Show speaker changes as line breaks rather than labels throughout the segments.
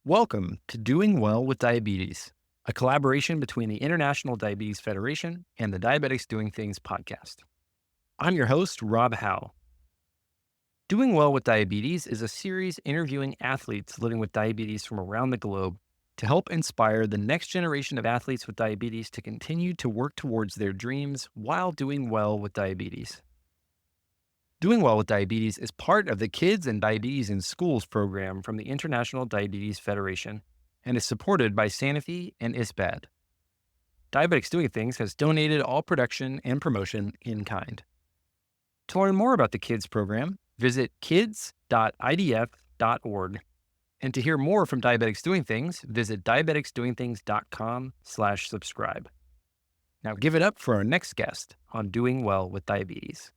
Welcome to Doing Well with Diabetes, a collaboration between the International Diabetes Federation and the Diabetics Doing Things podcast. I'm your host, Rob Howe. Doing Well with Diabetes is a series interviewing athletes living with diabetes from around the globe to help inspire the next generation of athletes with diabetes to continue to work towards their dreams while doing well with diabetes. Doing Well with Diabetes is part of the Kids and Diabetes in Schools program from the International Diabetes Federation and is supported by Sanofi and ISBAD. Diabetics Doing Things has donated all production and promotion in kind. To learn more about the Kids program, visit kids.idf.org. And to hear more from Diabetics Doing Things, visit diabeticsdoingthings.com/subscribe. Now give it up for our next guest on Doing Well with Diabetes.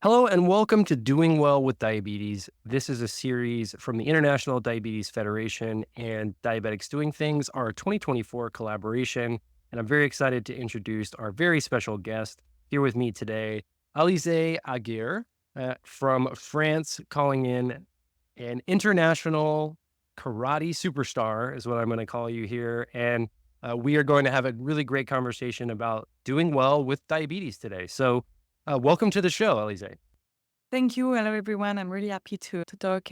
Hello and welcome to Doing Well with Diabetes. This is a series from the International Diabetes Federation and Diabetics Doing Things, our 2024 collaboration. And I'm very excited to introduce our very special guest here with me today, Alizée Agier from France, calling in an international karate superstar is what I'm going to call you here. And we are going to have a really great conversation about doing well with diabetes today. So welcome to the show, Alizée.
Thank you. Hello, everyone. I'm really happy to talk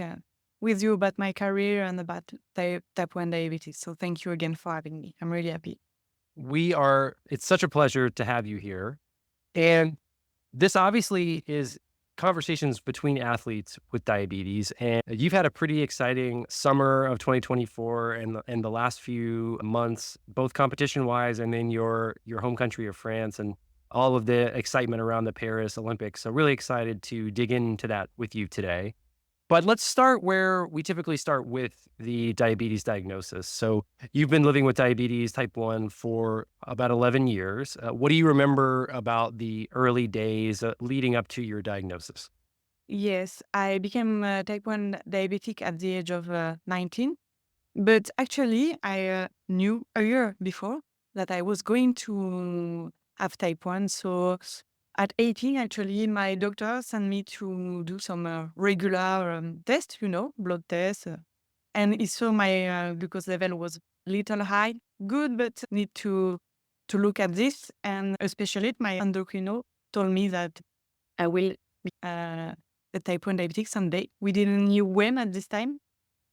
with you about my career and about type 1 diabetes. So thank you again for having me. I'm really happy.
It's such a pleasure to have you here. And this obviously is conversations between athletes with diabetes. And you've had a pretty exciting summer of 2024 and the last few months, both competition wise and in your home country of France. And all of the excitement around the Paris Olympics. So really excited to dig into that with you today. But let's start where we typically start with the diabetes diagnosis. So you've been living with diabetes type 1 for about 11 years. What do you remember about the early days leading up to your diagnosis?
Yes, I became type 1 diabetic at the age of 19. But actually, I knew a year before that I was going to have type 1. So at 18, actually, my doctor sent me to do some regular tests, blood tests. And he saw my glucose level was little high. Good, but need to look at this. And especially my endocrino told me that I will be a type 1 diabetic someday. We didn't know when at this time.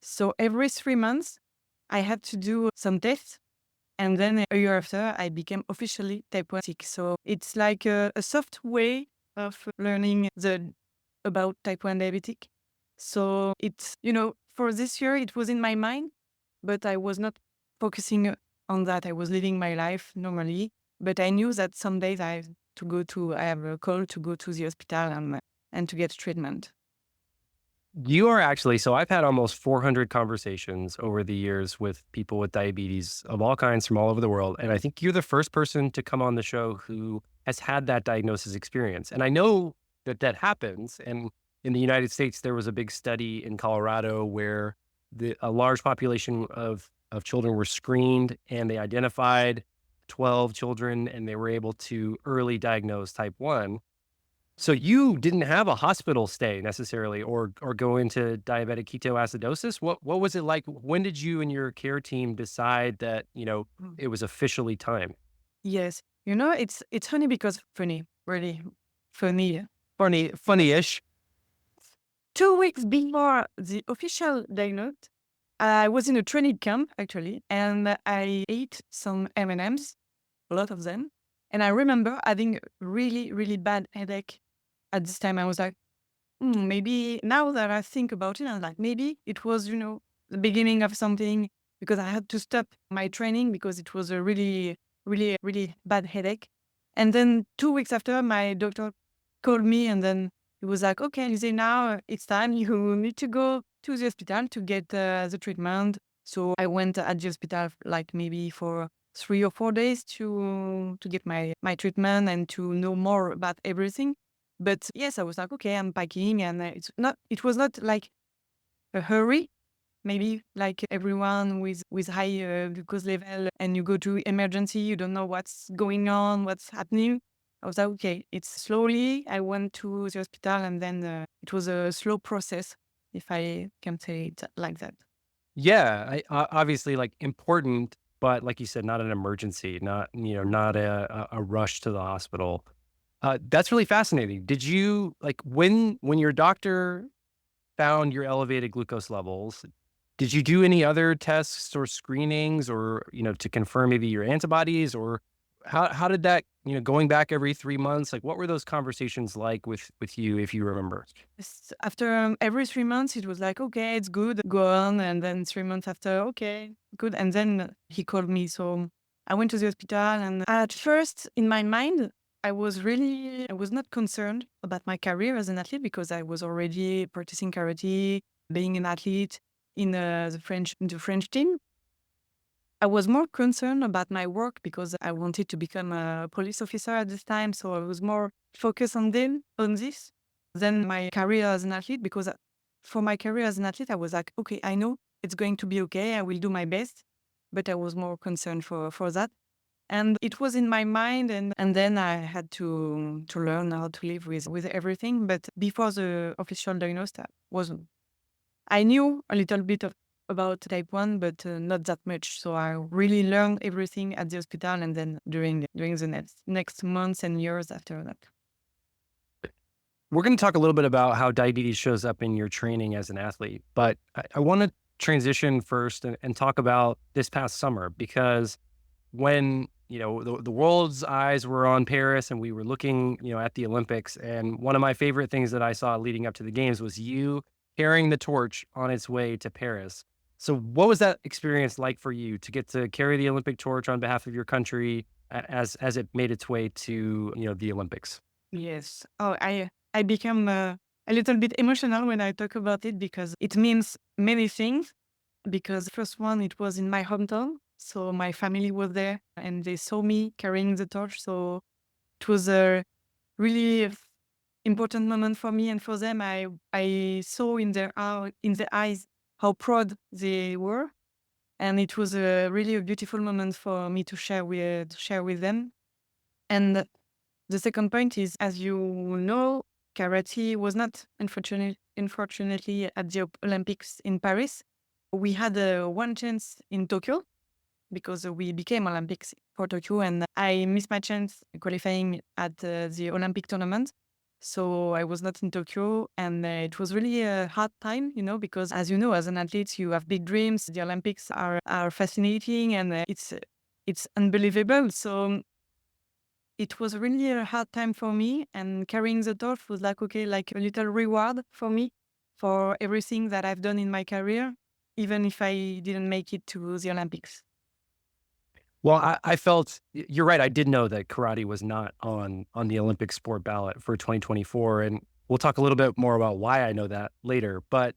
So every 3 months, I had to do some tests. And then a year after, I became officially type 1 sick. So it's like a soft way of learning about type 1 diabetic. So it's, for this year, it was in my mind, but I was not focusing on that. I was living my life normally, but I knew that some days I have a call to go to the hospital and to get treatment.
So I've had almost 400 conversations over the years with people with diabetes of all kinds from all over the world. And I think you're the first person to come on the show who has had that diagnosis experience. And I know that happens. And in the United States, there was a big study in Colorado where a large population of children were screened and they identified 12 children and they were able to early diagnose type 1. So you didn't have a hospital stay necessarily or go into diabetic ketoacidosis. What was it like? When did you and your care team decide that, it was officially time?
Yes. It's funny because really funny.
Funny-ish.
2 weeks before the official diagnosis, I was in a training camp actually, and I ate some M&Ms, a lot of them. And I remember having a really, really bad headache at this time. I was like, maybe now that I think about it, I'm like, maybe it was, the beginning of something because I had to stop my training because it was a really, really, really bad headache. And then 2 weeks after, my doctor called me and then he was like, okay, Alizée, now it's time. You need to go to the hospital to get the treatment. So I went at the hospital like maybe for 3 or 4 days to get my treatment and to know more about everything. But yes, I was like, okay, I'm packing, and it was not like a hurry. Maybe like everyone with high glucose level, and you go to emergency, you don't know what's going on, what's happening. I was like, okay, it's slowly. I went to the hospital, and then it was a slow process, if I can say it like that.
Yeah, obviously like important, but like you said, not an emergency, not, not a rush to the hospital. That's really fascinating. Did you like when your doctor found your elevated glucose levels, did you do any other tests or screenings or, to confirm maybe your antibodies or how did that, going back every 3 months, like what were those conversations like with you, if you remember?
After every 3 months, it was like, okay, it's good, go on. And then 3 months after, okay, good. And then he called me. So I went to the hospital. And at first, in my mind, I was not concerned about my career as an athlete because I was already practicing karate, being an athlete in the French team. I was more concerned about my work because I wanted to become a police officer at this time. So I was more focused on this than my career as an athlete because for my career as an athlete, I was like, okay, I know it's going to be okay. I will do my best. But I was more concerned for that. And it was in my mind. And then I had to learn how to live with everything. But before the official diagnosis, I knew a little bit about type 1, but not that much. So I really learned everything at the hospital and then during the next months and years after that.
We're going to talk a little bit about how diabetes shows up in your training as an athlete, but I want to transition first and talk about this past summer because when the world's eyes were on Paris and we were looking at the Olympics, and one of my favorite things that I saw leading up to the games was you carrying the torch on its way to Paris. So what was that experience like for you to get to carry the Olympic torch on behalf of your country as it made its way to the Olympics?
Yes. Oh, I become a little bit emotional when I talk about it because it means many things. Because first one, it was in my hometown, so my family was there and they saw me carrying the torch. So it was a really important moment for me and for them. I saw in their eyes how proud they were, and it was a really a beautiful moment for me to share with them. And the second point is, as you know, karate was not unfortunately at the Olympics in Paris. We had one chance in Tokyo because we became Olympics for Tokyo, and I missed my chance qualifying at the Olympic tournament. So I was not in Tokyo, and it was really a hard time, because as you know, as an athlete, you have big dreams. The Olympics are fascinating, and it's unbelievable. So it was really a hard time for me, and carrying the torch was like, okay, like a little reward for me for everything that I've done in my career, even if I didn't make it to the Olympics.
Well, I felt you're right. I did know that karate was not on the Olympic sport ballot for 2024, and we'll talk a little bit more about why I know that later. But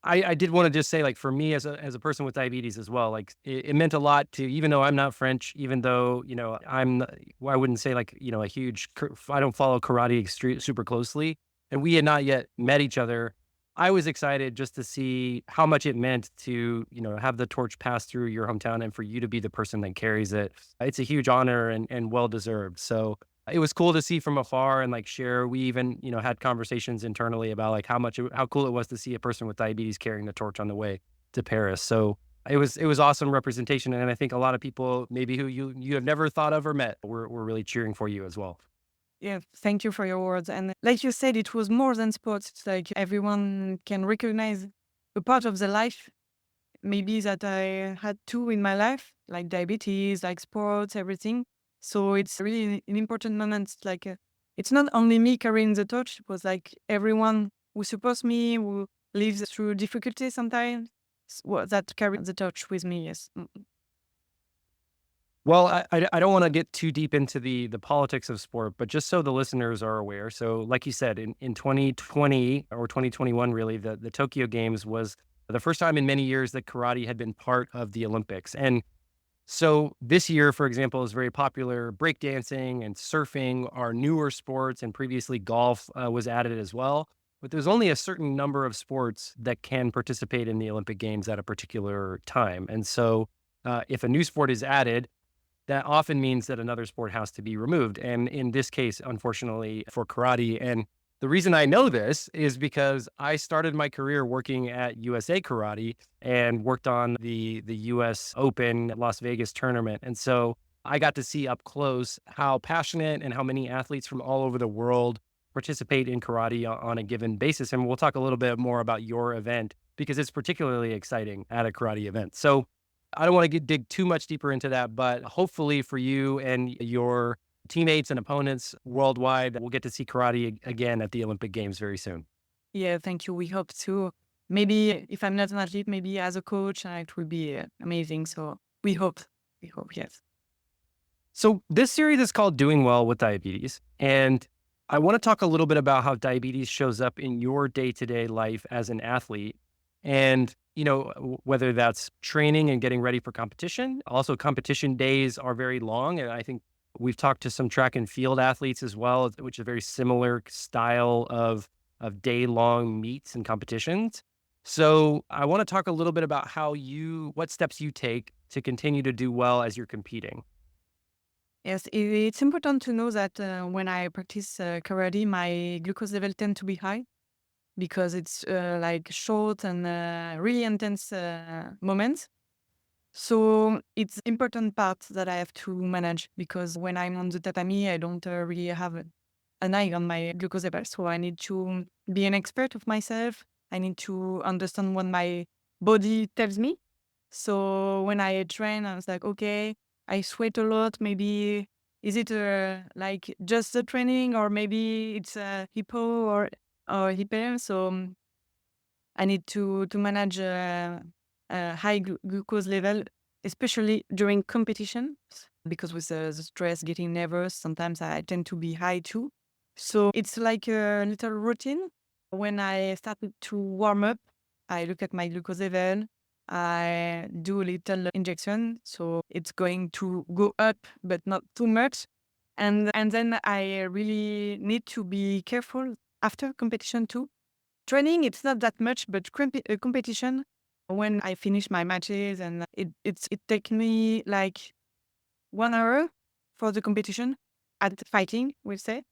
I did want to just say, like, for me as a person with diabetes as well, like it meant a lot to, even though I'm not French, even though well, I wouldn't say like a huge. I don't follow karate super closely, and we had not yet met each other. I was excited just to see how much it meant to have the torch pass through your hometown and for you to be the person that carries it. It's a huge honor and well deserved. So it was cool to see from afar and like share. We even, had conversations internally about like how cool it was to see a person with diabetes carrying the torch on the way to Paris. So it was awesome representation. And I think a lot of people maybe who you have never thought of or met were really cheering for you as well.
Yeah, thank you for your words. And like you said, it was more than sports. It's like everyone can recognize a part of the life, maybe that I had too in my life, like diabetes, like sports, everything. So it's really an important moment. Like it's not only me carrying the torch. It was like everyone who supports me, who lives through difficulties sometimes, that carry the torch with me. Yes.
Well, I don't want to get too deep into the politics of sport, but just so the listeners are aware. So, like you said, in 2020 or 2021, really, the Tokyo Games was the first time in many years that karate had been part of the Olympics. And so this year, for example, is very popular. Breakdancing and surfing are newer sports, and previously golf was added as well. But there's only a certain number of sports that can participate in the Olympic Games at a particular time. And so, if a new sport is added, that often means that another sport has to be removed. And in this case, unfortunately for karate, and The reason I know this is because I started my career working at USA Karate and worked on the US Open Las Vegas tournament. And so I got to see up close how passionate and how many athletes from all over the world participate in karate on a given basis. And we'll talk a little bit more about your event because it's particularly exciting at a karate event. So I don't want to dig too much deeper into that, but hopefully for you and your teammates and opponents worldwide, we'll get to see karate again at the Olympic Games very soon.
Yeah, thank you. We hope to. Maybe if I'm not an athlete, maybe as a coach, it will be amazing. So we hope. We hope, yes.
So this series is called Doing Well with Diabetes. And I want to talk a little bit about how diabetes shows up in your day-to-day life as an athlete. And, whether that's training and getting ready for competition. Also, competition days are very long. And I think we've talked to some track and field athletes as well, which is a very similar style of day-long meets and competitions. So I want to talk a little bit about what steps you take to continue to do well as you're competing.
Yes, it's important to know that when I practice karate, my glucose level tend to be high because it's like short and really intense moments. So it's important part that I have to manage because when I'm on the tatami, I don't really have an eye on my glucose level. So I need to be an expert of myself. I need to understand what my body tells me. So when I train, I was like, okay, I sweat a lot. Maybe is it like just the training, or maybe it's a hypo or hyper? So I need to manage high glucose level, especially during competition, because with the stress, getting nervous, sometimes I tend to be high too. So it's like a little routine. When I started to warm up, I look at my glucose level. I do a little injection, so it's going to go up, but not too much. And then I really need to be careful after competition too. Training, it's not that much, but competition, when I finish my matches and it take me like 1 hour for the competition at fighting, we say,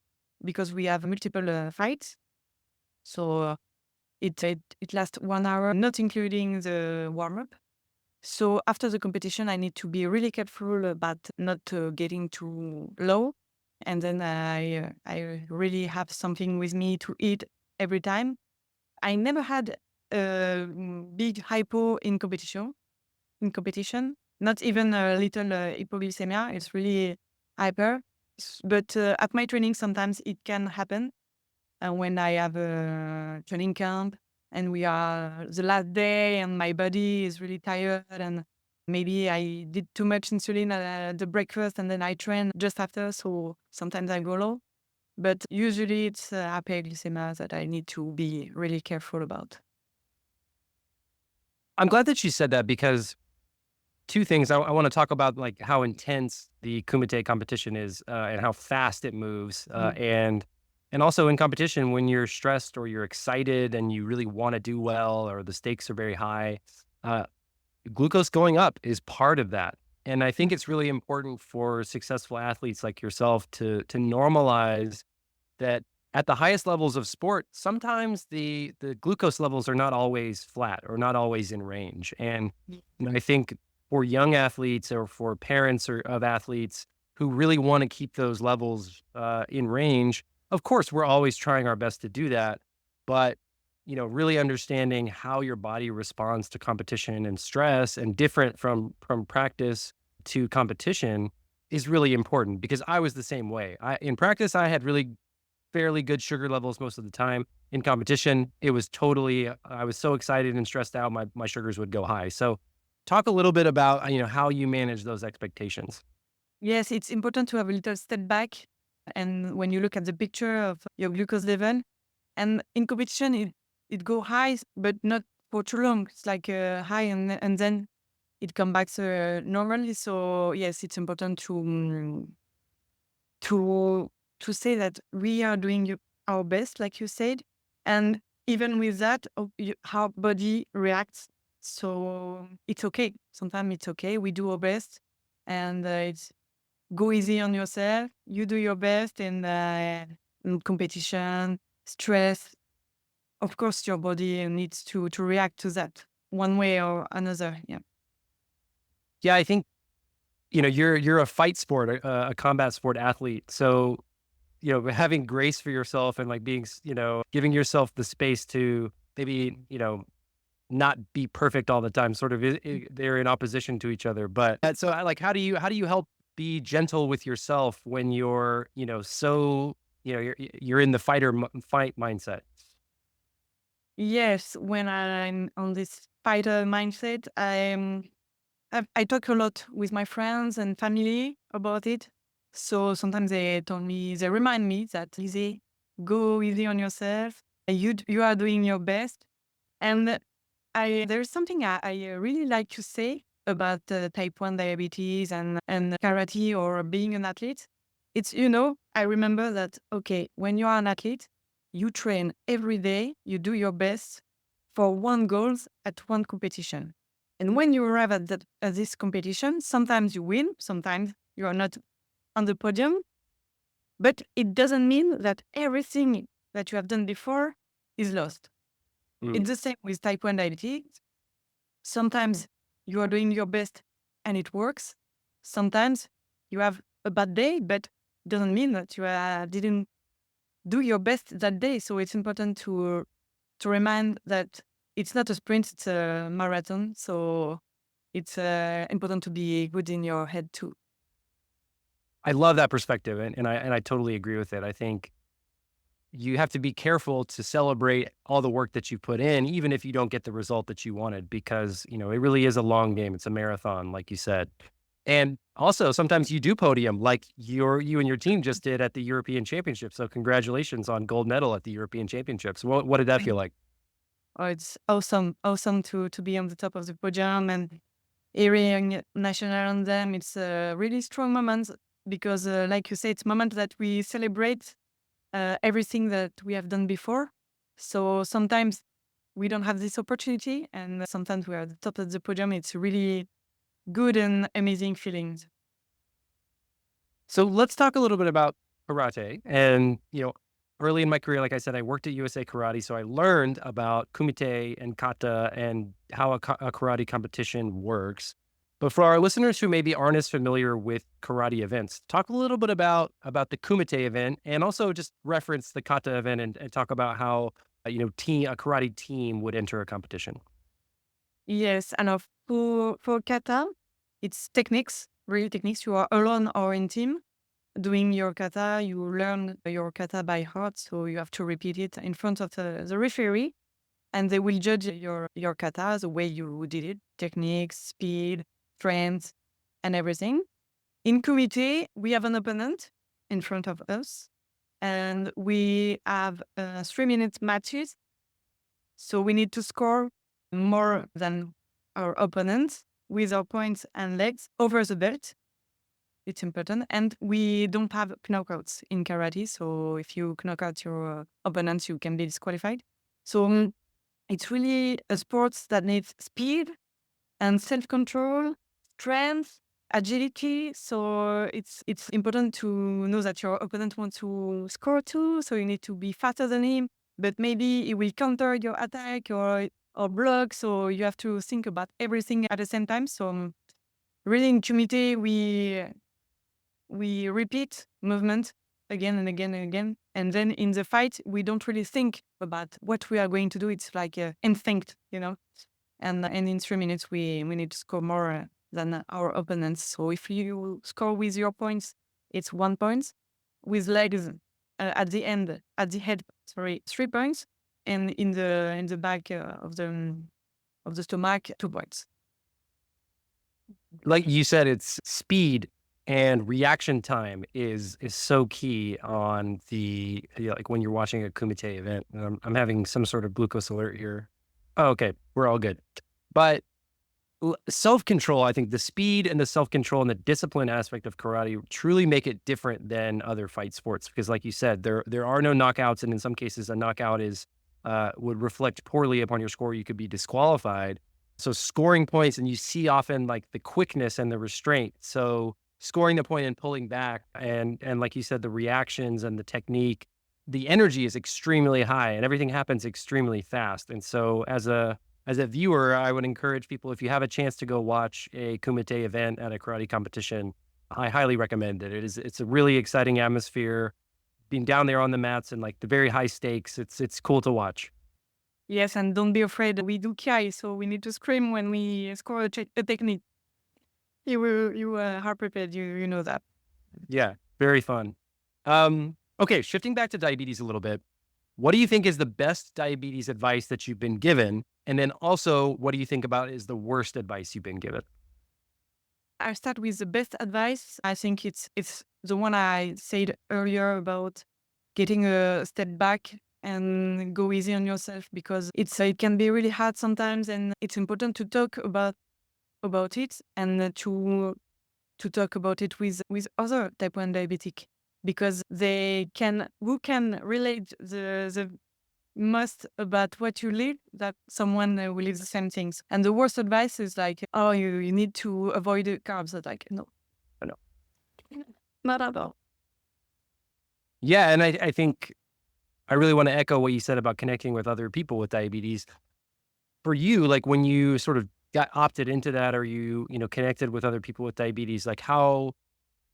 because we have multiple fights. So it lasts 1 hour, not including the warm up. So after the competition, I need to be really careful about not getting too low. And then I really have something with me to eat every time. I never had a big hypo in competition. Not even a little hypoglycemia. It's really hyper. But at my training, sometimes it can happen. When I have a training camp and we are the last day and my body is really tired and maybe I did too much insulin at the breakfast and then I train just after. So sometimes I go low. But usually it's hyperglycemia that I need to be really careful about.
I'm glad that you said that because two things. I want to talk about like how intense the kumite competition is and how fast it moves,
Mhm.
and also in competition when you're stressed or you're excited and you really want to do well or the stakes are very high, uh, glucose going up is part of that. And I think it's really important for successful athletes like yourself to normalize that at the highest levels of sport, sometimes the glucose levels are not always flat or not always in range. And I think for young athletes or for parents of athletes who really want to keep those levels in range, of course, we're always trying our best to do that. But really understanding how your body responds to competition and stress, and different from practice to competition, is really important because I was the same way. In practice, I had really fairly good sugar levels most of the time. In competition, it was totally I was so excited and stressed out, my sugars would go high. So talk a little bit about, how you manage those expectations.
Yes, it's important to have a little step back. And when you look at the picture of your glucose level, and in competition, it go high, but not for too long. It's like high and then it come back normally. So yes, it's important to to say that we are doing our best, like you said, and even with that, how body reacts. So it's okay. Sometimes it's okay. We do our best, and it's go easy on yourself. You do your best in competition. stress, of course, your body needs to react to that one way or another. Yeah.
Yeah, I think, you're a fight sport, a combat sport athlete. So, having grace for yourself and like being, giving yourself the space to maybe, not be perfect all the time, sort of they're in opposition to each other. But so like, how do you help be gentle with yourself when you're, so, you're in the fight mindset?
Yes, when I'm on this fighter mindset, I talk a lot with my friends and family about it. So sometimes they remind me that easy, go easy on yourself. You are doing your best. And there's something I really like to say about type 1 diabetes and karate or being an athlete. It's, I remember that, okay, when you are an athlete, you train every day, you do your best for one goal at one competition. And when you arrive at this competition, sometimes you win, sometimes you are not on the podium, but it doesn't mean that everything that you have done before is lost.
Mm.
It's the same with type 1 diabetes. Sometimes you are doing your best and it works. Sometimes you have a bad day, but it doesn't mean that you didn't do your best that day. So it's important to remind that it's not a sprint, it's a marathon. So it's important to be good in your head too.
I love that perspective, and I totally agree with it. I think you have to be careful to celebrate all the work that you put in, even if you don't get the result that you wanted, because it really is a long game. It's a marathon, like you said. And also, sometimes you do podium, like you and your team just did at the European Championship. So, congratulations on gold medal at the European Championships. What did that feel like?
Oh, it's awesome, awesome to be on the top of the podium and hearing national anthem. It's a really strong moment because, like you say, it's a moment that we celebrate everything that we have done before. So sometimes we don't have this opportunity, and sometimes we are at the top of the podium. It's really good and amazing feelings.
So let's talk a little bit about karate. And, early in my career, like I said, I worked at USA Karate. So I learned about kumite and kata and how a karate competition works. But for our listeners who maybe aren't as familiar with karate events, talk a little bit about the kumite event and also just reference the kata event and talk about how, a karate team would enter a competition.
Yes, and for kata, it's techniques, real techniques. You are alone or in team doing your kata. You learn your kata by heart, so you have to repeat it in front of the referee, and they will judge your kata the way you did it, techniques, speed, strength, and everything. In kumite, we have an opponent in front of us, and we have 3 minute matches. So we need to score more than our opponents with our points and legs over the belt. It's important. And we don't have knockouts in karate. So if you knock out your opponents, you can be disqualified. So it's really a sport that needs speed and self-control, strength, agility. So it's important to know that your opponent wants to score too. So you need to be faster than him, but maybe he will counter your attack or block. So you have to think about everything at the same time. So really in Kumite, we repeat movement again and again and again. And then in the fight, we don't really think about what we are going to do. It's like instinct, and in 3 minutes, we need to score more than our opponents. So if you score with your points, it's 1 point. With legs at the end, at the head, sorry, 3 points, and in the back of the stomach, 2 points.
Like you said, it's speed and reaction time is so key on like when you're watching a kumite event. I'm having some sort of glucose alert here. Oh, okay, we're all good. But self-control, I think the speed and the self-control and the discipline aspect of karate truly make it different than other fight sports because, like you said, there are no knockouts, and in some cases, a knockout would reflect poorly upon your score. You could be disqualified. So scoring points, and you see often like the quickness and the restraint. So scoring the point and pulling back, and like you said, the reactions and the technique, the energy is extremely high and everything happens extremely fast. And so as a viewer, I would encourage people, if you have a chance to go watch a Kumite event at a karate competition, I highly recommend it. It's a really exciting atmosphere. Being down there on the mats and like the very high stakes, it's cool to watch.
Yes, and don't be afraid. We do Kiai, so we need to scream when we score a technique. You are prepared. You know that.
Yeah, very fun. Okay, shifting back to diabetes a little bit. What do you think is the best diabetes advice that you've been given? And then also, what do you think about is the worst advice you've been given?
I start with the best advice. I think it's the one I said earlier about getting a step back and go easy on yourself, because it can be really hard sometimes, and it's important to talk about it, and to talk about it with other type 1 diabetic, because they can who can relate the most about what you live, that someone will live the same things. And the worst advice is like, oh, you need to avoid the carbs. That's like, no, no, not at all.
Yeah, and I think I really want to echo what you said about connecting with other people with diabetes. For you, like when you sort of got opted into that, or you know, connected with other people with diabetes, like how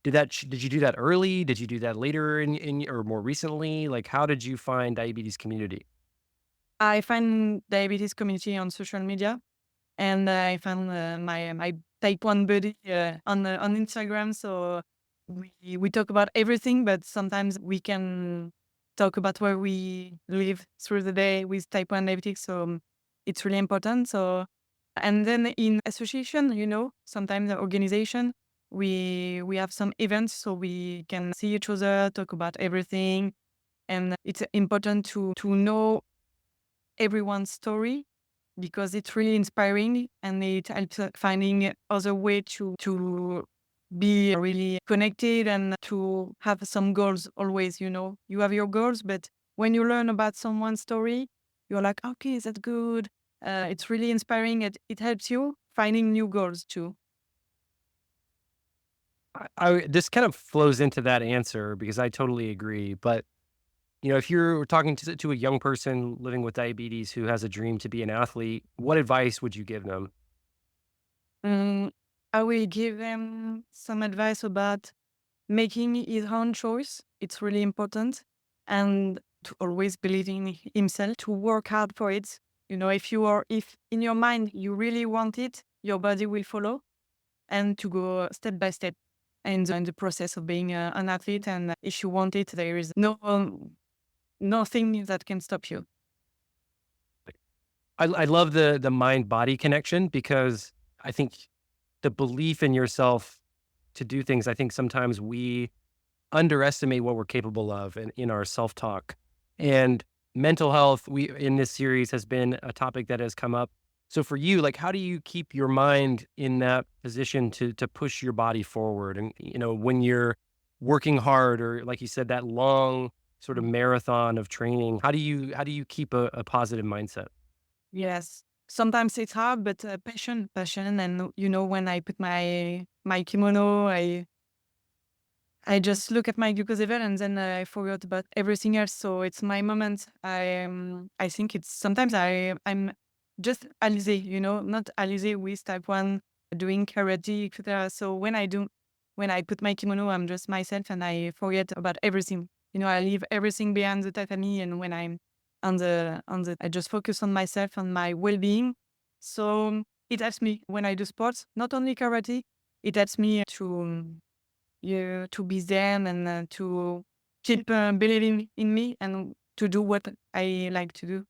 did you do that early? Did you do that later in or more recently? Like how did you find diabetes community?
I find diabetes community on social media, and I found my type 1 buddy on Instagram. So we talk about everything, but sometimes we can talk about where we live through the day with type 1 diabetes. So it's really important. So, and then in association, sometimes the organization, we have some events, so we can see each other, talk about everything. And it's important to know everyone's story, because it's really inspiring, and it helps finding other way to be really connected and to have some goals always. You have your goals, but when you learn about someone's story, you're like, okay, that's good. It's really inspiring. It helps you finding new goals too.
This kind of flows into that answer because I totally agree. But you know, if you're talking to a young person living with diabetes who has a dream to be an athlete, what advice would you give them?
Mm, I will give them some advice about making his own choice. It's really important. And to always believe in himself, to work hard for it. If in your mind you really want it, your body will follow, and to go step by step in the process of being an athlete. And if you want it, there is nothing that can stop you.
I love the mind body connection because I think the belief in yourself to do things. I think sometimes we underestimate what we're capable of in our self talk. And mental health, we in this series has been a topic that has come up. So for you, like how do you keep your mind in that position to push your body forward? And you know, when you're working hard or like you said, that long sort of marathon of training, how do you keep a positive mindset?
Yes. Sometimes it's hard, but passion. And when I put my kimono, I just look at my glucose level, and then I forgot about everything else. So it's my moment. I think it's sometimes I'm just Alizé, not Alizé with type 1 doing karate, etc. So when I put my kimono, I'm just myself, and I forget about everything. I leave everything behind the tatami, and when I'm I just focus on myself and my well-being. So it helps me when I do sports, not only karate. It helps me to be zen, and to keep believing in me, and to do what I like to do.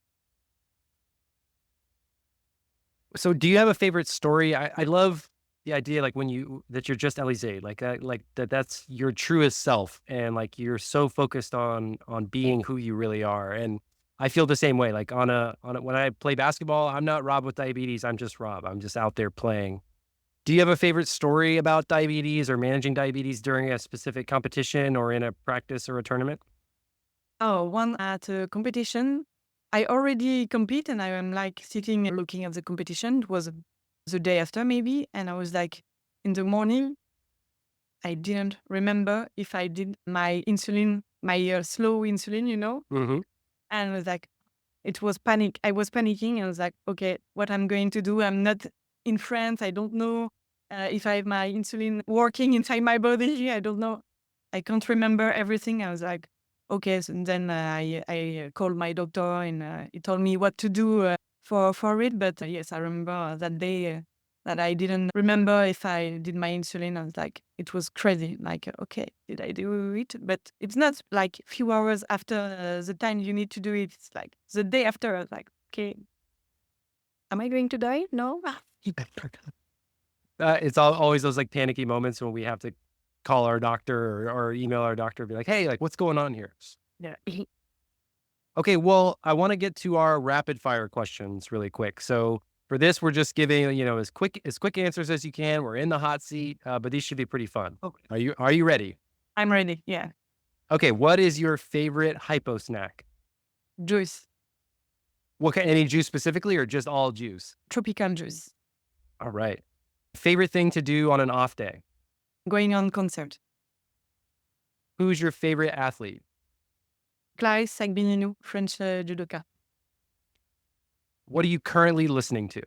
So do you have a favorite story? I love the idea like when you that you're just Alizé, like that's your truest self and like you're so focused on being who you really are. And I feel the same way. Like on a when I play basketball, I'm not Rob with diabetes, I'm just Rob. I'm just out there playing. Do you have a favorite story about diabetes or managing diabetes during a specific competition or in a practice or a tournament?
Oh, one at a competition. I already compete, and I am like sitting and looking at the competition. It was the day after maybe, and I was like in the morning. I didn't remember if I did my insulin, my slow insulin,
Mm-hmm.
and it was like, it was panic. I was panicking. I was like, okay, what I'm going to do? I'm not in France. I don't know if I have my insulin working inside my body. I don't know. I can't remember everything. I was like, okay. So then I called my doctor and he told me what to do for it. But yes, I remember that day that I didn't remember if I did my insulin. I was like, it was crazy. Like, okay, did I do it? But it's not like a few hours after the time you need to do it. It's like the day after. I was like, okay, am I going to die? No.
It's always those like panicky moments when we have to call our doctor or email our doctor and be like, hey, like what's going on here?
Yeah.
Okay, well, I want to get to our rapid fire questions really quick. So for this, we're just giving, as quick answers as you can. We're in the hot seat, but these should be pretty fun.
Okay.
Are you ready?
I'm ready. Yeah.
Okay, what is your favorite hypo snack?
Juice.
Any juice specifically or just all juice?
Tropical juice.
All right. Favorite thing to do on an off day?
Going on concert.
Who's your favorite athlete?
Clarisse Sagbininou, French judoka.
What are you currently listening to?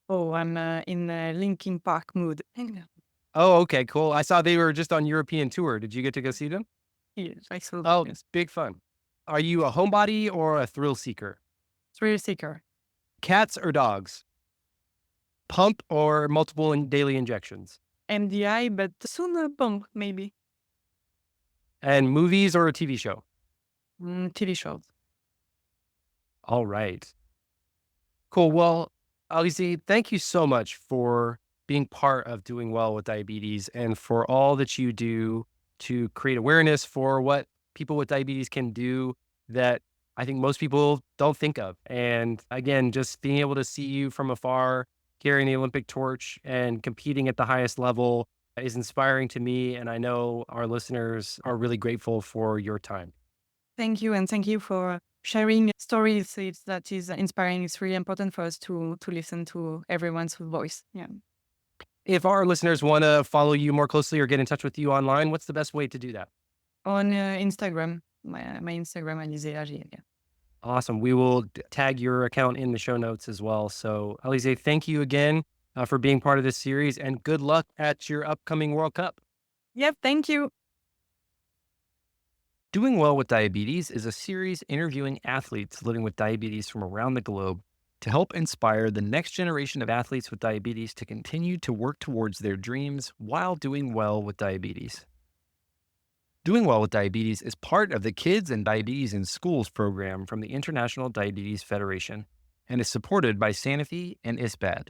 Oh, I'm in Linkin Park mood.
Oh, okay, cool. I saw they were just on European tour. Did you get to go see them?
Yes, I saw.
Oh,
Yes.
it's big fun. Are you a homebody or a thrill seeker?
Thrill seeker.
Cats or dogs? Pump or multiple daily injections?
MDI, but soon a pump, maybe.
And movies or a TV show?
TV shows.
All right. Cool. Well, Alizée, thank you so much for being part of Doing Well with Diabetes and for all that you do to create awareness for what people with diabetes can do that I think most people don't think of. And again, just being able to see you from afar, carrying the Olympic torch and competing at the highest level is inspiring to me. And I know our listeners are really grateful for your time.
Thank you, and thank you for sharing stories. That is inspiring. It's really important for us to listen to everyone's voice. Yeah.
If our listeners want to follow you more closely or get in touch with you online, what's the best way to do that?
On Instagram, my Instagram, Alizée Agier. Yeah.
Awesome. We will tag your account in the show notes as well. So, Alizée, thank you again for being part of this series and good luck at your upcoming World Cup.
Yep. Thank you.
Doing Well with Diabetes is a series interviewing athletes living with diabetes from around the globe to help inspire the next generation of athletes with diabetes to continue to work towards their dreams while doing well with diabetes. Doing Well with Diabetes is part of the Kids and Diabetes in Schools program from the International Diabetes Federation and is supported by Sanofi and ISBAD.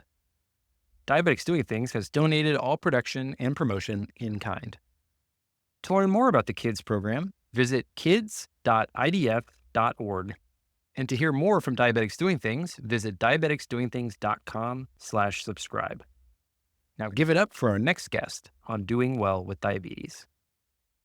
Diabetics Doing Things has donated all production and promotion in kind. To learn more about the Kids program, visit kids.idf.org. And to hear more from Diabetics Doing Things, visit diabeticsdoingthings.com/subscribe. Now give it up for our next guest on Doing Well with Diabetes.